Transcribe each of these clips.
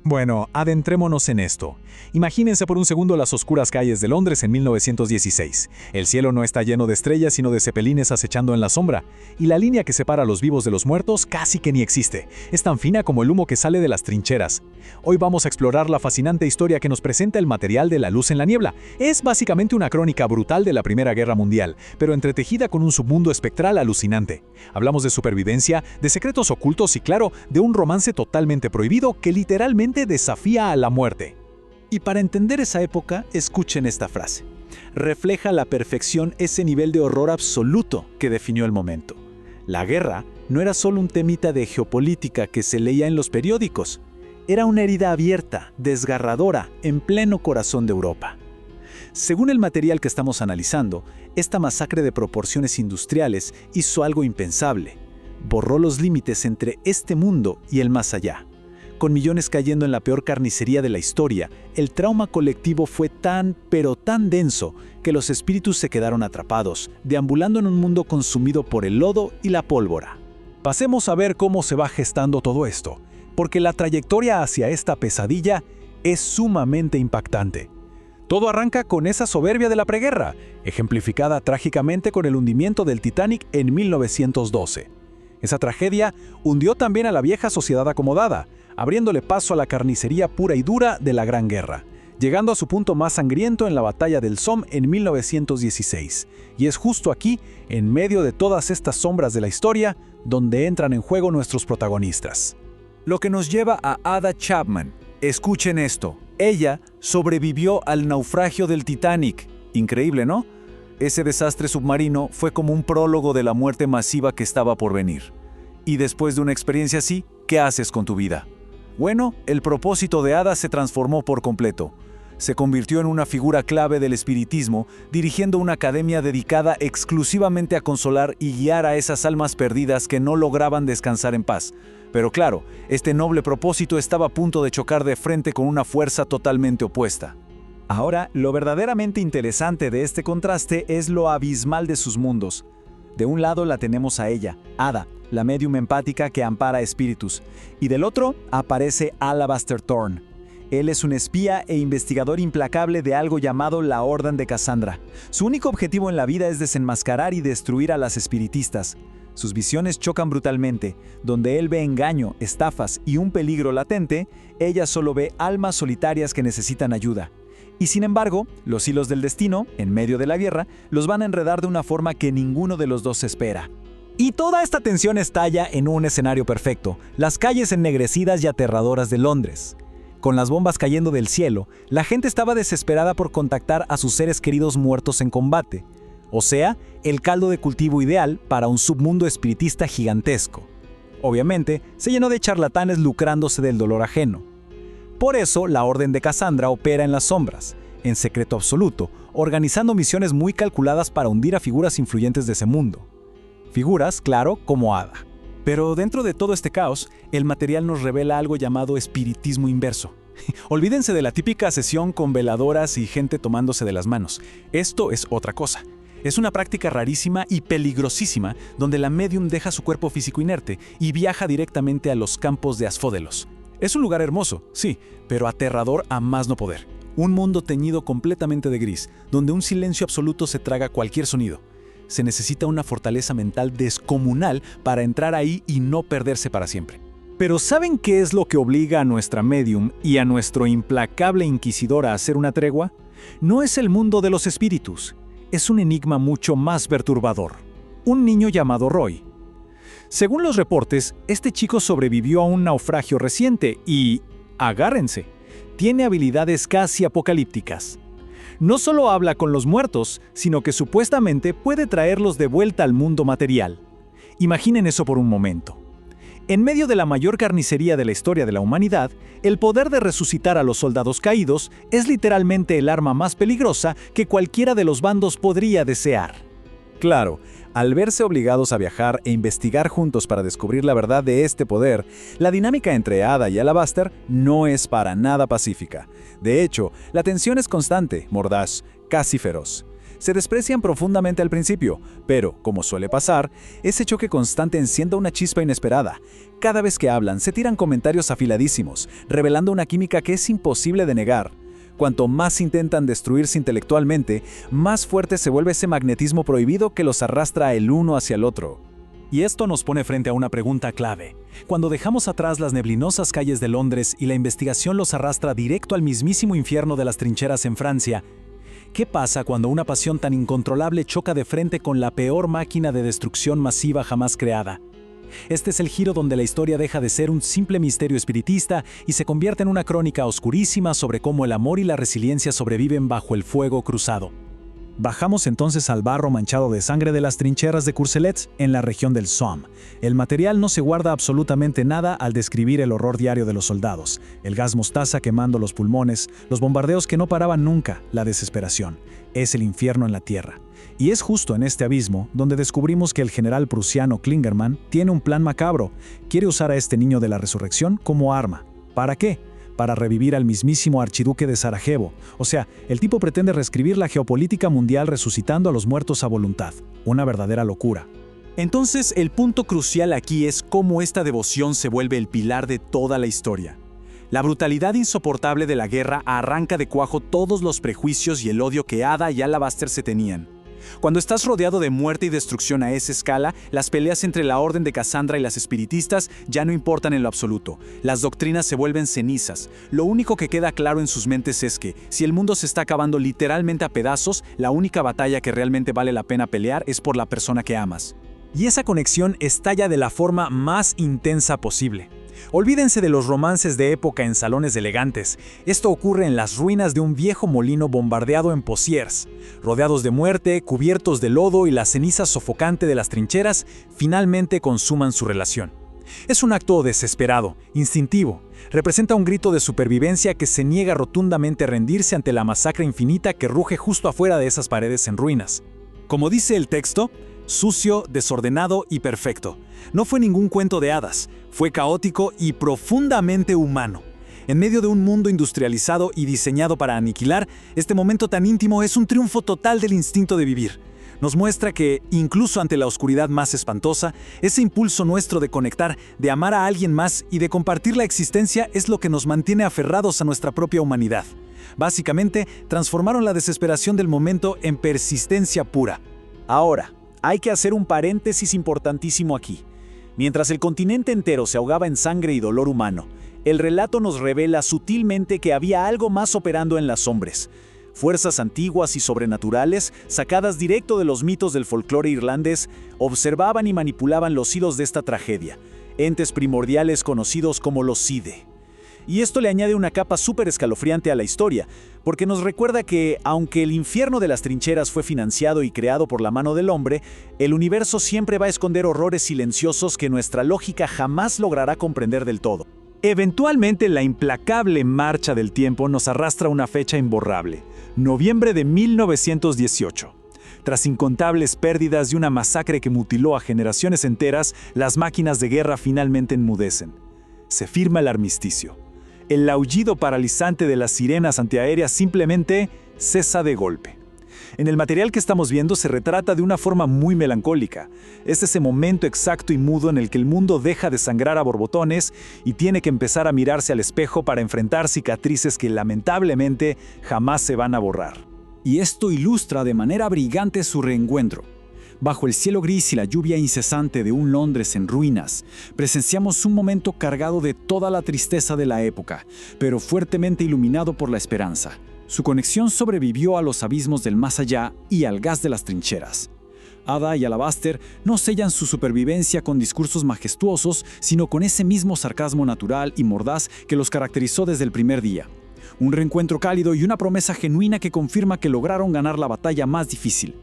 Bueno, adentrémonos en esto. Imagínense por un segundo las oscuras calles de Londres en 1916. El cielo no está lleno de estrellas, sino de cepelines acechando en la sombra. Y la línea que separa a los vivos de los muertos casi que ni existe. Es tan fina como el humo que sale de las trincheras. Hoy vamos a explorar la fascinante historia que nos presenta el material de La luz en la niebla. Es básicamente una crónica brutal de la Primera Guerra Mundial, pero entretejida con un submundo espectral alucinante. Hablamos de supervivencia, de secretos ocultos y, claro, de un romance totalmente prohibido que literalmente desafía a la muerte. Y para entender esa época, escuchen esta frase. Refleja a la perfección ese nivel de horror absoluto que definió el momento. La guerra no era solo un temita de geopolítica que se leía en los periódicos. Era una herida abierta, desgarradora, en pleno corazón de Europa. Según el material que estamos analizando, esta masacre de proporciones industriales hizo algo impensable. Borró los límites entre este mundo y el más allá. Con millones cayendo en la peor carnicería de la historia, el trauma colectivo fue tan, pero tan denso, que los espíritus se quedaron atrapados, deambulando en un mundo consumido por el lodo y la pólvora. Pasemos a ver cómo se va gestando todo esto, porque la trayectoria hacia esta pesadilla es sumamente impactante. Todo arranca con esa soberbia de la preguerra, ejemplificada trágicamente con el hundimiento del Titanic en 1912. Esa tragedia hundió también a la vieja sociedad acomodada, abriéndole paso a la carnicería pura y dura de la Gran Guerra, llegando a su punto más sangriento en la Batalla del Somme en 1916. Y es justo aquí, en medio de todas estas sombras de la historia, donde entran en juego nuestros protagonistas. Lo que nos lleva a Ada Chapman. Escuchen esto. Ella sobrevivió al naufragio del Titanic. Increíble, ¿no? Ese desastre submarino fue como un prólogo de la muerte masiva que estaba por venir. Y después de una experiencia así, ¿qué haces con tu vida? Bueno, el propósito de Ada se transformó por completo. Se convirtió en una figura clave del espiritismo, dirigiendo una academia dedicada exclusivamente a consolar y guiar a esas almas perdidas que no lograban descansar en paz. Pero claro, este noble propósito estaba a punto de chocar de frente con una fuerza totalmente opuesta. Ahora, lo verdaderamente interesante de este contraste es lo abismal de sus mundos. De un lado la tenemos a ella, Ada, la médium empática que ampara espíritus, y del otro aparece Alabaster Thorne. Él es un espía e investigador implacable de algo llamado la Orden de Cassandra. Su único objetivo en la vida es desenmascarar y destruir a las espiritistas. Sus visiones chocan brutalmente. Donde él ve engaño, estafas y un peligro latente, ella solo ve almas solitarias que necesitan ayuda. Y sin embargo, los hilos del destino, en medio de la guerra, los van a enredar de una forma que ninguno de los dos espera. Y toda esta tensión estalla en un escenario perfecto, las calles ennegrecidas y aterradoras de Londres. Con las bombas cayendo del cielo, la gente estaba desesperada por contactar a sus seres queridos muertos en combate. O sea, el caldo de cultivo ideal para un submundo espiritista gigantesco. Obviamente, se llenó de charlatanes lucrándose del dolor ajeno. Por eso, la Orden de Cassandra opera en las sombras, en secreto absoluto, organizando misiones muy calculadas para hundir a figuras influyentes de ese mundo. Figuras, claro, como Ada. Pero dentro de todo este caos, el material nos revela algo llamado espiritismo inverso. Olvídense de la típica sesión con veladoras y gente tomándose de las manos. Esto es otra cosa. Es una práctica rarísima y peligrosísima donde la medium deja su cuerpo físico inerte y viaja directamente a los campos de Asfódelos. Es un lugar hermoso, sí, pero aterrador a más no poder. Un mundo teñido completamente de gris, donde un silencio absoluto se traga cualquier sonido. Se necesita una fortaleza mental descomunal para entrar ahí y no perderse para siempre. Pero ¿saben qué es lo que obliga a nuestra medium y a nuestro implacable inquisidor a hacer una tregua? No es el mundo de los espíritus. Es un enigma mucho más perturbador. Un niño llamado Roy. Según los reportes, este chico sobrevivió a un naufragio reciente y, agárrense, tiene habilidades casi apocalípticas. No solo habla con los muertos, sino que supuestamente puede traerlos de vuelta al mundo material. Imaginen eso por un momento. En medio de la mayor carnicería de la historia de la humanidad, el poder de resucitar a los soldados caídos es literalmente el arma más peligrosa que cualquiera de los bandos podría desear. Claro, al verse obligados a viajar e investigar juntos para descubrir la verdad de este poder, la dinámica entre Ada y Alabaster no es para nada pacífica. De hecho, la tensión es constante, mordaz, casi feroz. Se desprecian profundamente al principio, pero, como suele pasar, ese choque constante enciende una chispa inesperada. Cada vez que hablan, se tiran comentarios afiladísimos, revelando una química que es imposible de negar. Cuanto más intentan destruirse intelectualmente, más fuerte se vuelve ese magnetismo prohibido que los arrastra el uno hacia el otro. Y esto nos pone frente a una pregunta clave. Cuando dejamos atrás las neblinosas calles de Londres y la investigación los arrastra directo al mismísimo infierno de las trincheras en Francia, ¿qué pasa cuando una pasión tan incontrolable choca de frente con la peor máquina de destrucción masiva jamás creada? Este es el giro donde la historia deja de ser un simple misterio espiritista y se convierte en una crónica oscurísima sobre cómo el amor y la resiliencia sobreviven bajo el fuego cruzado. Bajamos entonces al barro manchado de sangre de las trincheras de Courcelette en la región del Somme. El material no se guarda absolutamente nada al describir el horror diario de los soldados, el gas mostaza quemando los pulmones, los bombardeos que no paraban nunca, la desesperación. Es el infierno en la tierra. Y es justo en este abismo donde descubrimos que el general prusiano Klingerman tiene un plan macabro. Quiere usar a este niño de la resurrección como arma. ¿Para qué? Para revivir al mismísimo archiduque de Sarajevo. O sea, el tipo pretende reescribir la geopolítica mundial resucitando a los muertos a voluntad. Una verdadera locura. Entonces, el punto crucial aquí es cómo esta devoción se vuelve el pilar de toda la historia. La brutalidad insoportable de la guerra arranca de cuajo todos los prejuicios y el odio que Ada y Alabaster se tenían. Cuando estás rodeado de muerte y destrucción a esa escala, las peleas entre la Orden de Cassandra y las espiritistas ya no importan en lo absoluto. Las doctrinas se vuelven cenizas. Lo único que queda claro en sus mentes es que, si el mundo se está acabando literalmente a pedazos, la única batalla que realmente vale la pena pelear es por la persona que amas. Y esa conexión estalla de la forma más intensa posible. Olvídense de los romances de época en salones elegantes. Esto ocurre en las ruinas de un viejo molino bombardeado en Poitiers. Rodeados de muerte, cubiertos de lodo y la ceniza sofocante de las trincheras, finalmente consuman su relación. Es un acto desesperado, instintivo. Representa un grito de supervivencia que se niega rotundamente a rendirse ante la masacre infinita que ruge justo afuera de esas paredes en ruinas. Como dice el texto, sucio, desordenado y perfecto. No fue ningún cuento de hadas, fue caótico y profundamente humano. En medio de un mundo industrializado y diseñado para aniquilar, este momento tan íntimo es un triunfo total del instinto de vivir. Nos muestra que, incluso ante la oscuridad más espantosa, ese impulso nuestro de conectar, de amar a alguien más y de compartir la existencia es lo que nos mantiene aferrados a nuestra propia humanidad. Básicamente, transformaron la desesperación del momento en persistencia pura. Ahora, hay que hacer un paréntesis importantísimo aquí. Mientras el continente entero se ahogaba en sangre y dolor humano, el relato nos revela sutilmente que había algo más operando en las sombras. Fuerzas antiguas y sobrenaturales, sacadas directo de los mitos del folclore irlandés, observaban y manipulaban los hilos de esta tragedia, entes primordiales conocidos como los Side. Y esto le añade una capa súper escalofriante a la historia, porque nos recuerda que, aunque el infierno de las trincheras fue financiado y creado por la mano del hombre, el universo siempre va a esconder horrores silenciosos que nuestra lógica jamás logrará comprender del todo. Eventualmente, la implacable marcha del tiempo nos arrastra a una fecha imborrable, noviembre de 1918. Tras incontables pérdidas y una masacre que mutiló a generaciones enteras, las máquinas de guerra finalmente enmudecen. Se firma el armisticio. El aullido paralizante de las sirenas antiaéreas simplemente cesa de golpe. En el material que estamos viendo se retrata de una forma muy melancólica. Es ese momento exacto y mudo en el que el mundo deja de sangrar a borbotones y tiene que empezar a mirarse al espejo para enfrentar cicatrices que lamentablemente jamás se van a borrar. Y esto ilustra de manera brillante su reencuentro. Bajo el cielo gris y la lluvia incesante de un Londres en ruinas, presenciamos un momento cargado de toda la tristeza de la época, pero fuertemente iluminado por la esperanza. Su conexión sobrevivió a los abismos del más allá y al gas de las trincheras. Ada y Alabaster no sellan su supervivencia con discursos majestuosos, sino con ese mismo sarcasmo natural y mordaz que los caracterizó desde el primer día. Un reencuentro cálido y una promesa genuina que confirma que lograron ganar la batalla más difícil.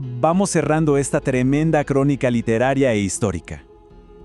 Vamos cerrando esta tremenda crónica literaria e histórica.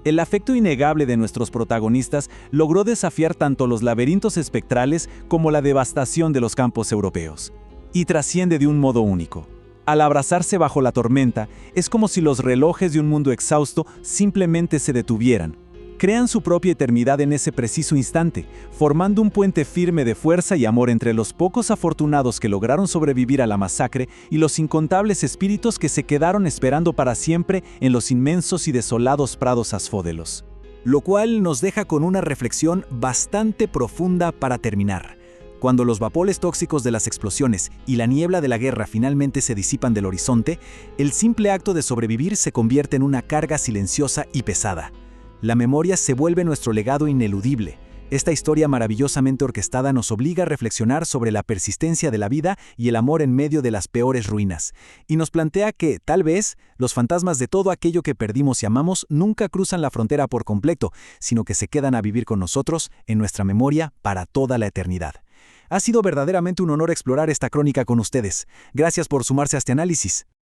El afecto innegable de nuestros protagonistas logró desafiar tanto los laberintos espectrales como la devastación de los campos europeos. Y trasciende de un modo único. Al abrazarse bajo la tormenta, es como si los relojes de un mundo exhausto simplemente se detuvieran, crean su propia eternidad en ese preciso instante, formando un puente firme de fuerza y amor entre los pocos afortunados que lograron sobrevivir a la masacre y los incontables espíritus que se quedaron esperando para siempre en los inmensos y desolados prados asfódelos. Lo cual nos deja con una reflexión bastante profunda para terminar. Cuando los vapores tóxicos de las explosiones y la niebla de la guerra finalmente se disipan del horizonte, el simple acto de sobrevivir se convierte en una carga silenciosa y pesada. La memoria se vuelve nuestro legado ineludible. Esta historia maravillosamente orquestada nos obliga a reflexionar sobre la persistencia de la vida y el amor en medio de las peores ruinas, y nos plantea que, tal vez, los fantasmas de todo aquello que perdimos y amamos nunca cruzan la frontera por completo, sino que se quedan a vivir con nosotros en nuestra memoria para toda la eternidad. Ha sido verdaderamente un honor explorar esta crónica con ustedes. Gracias por sumarse a este análisis.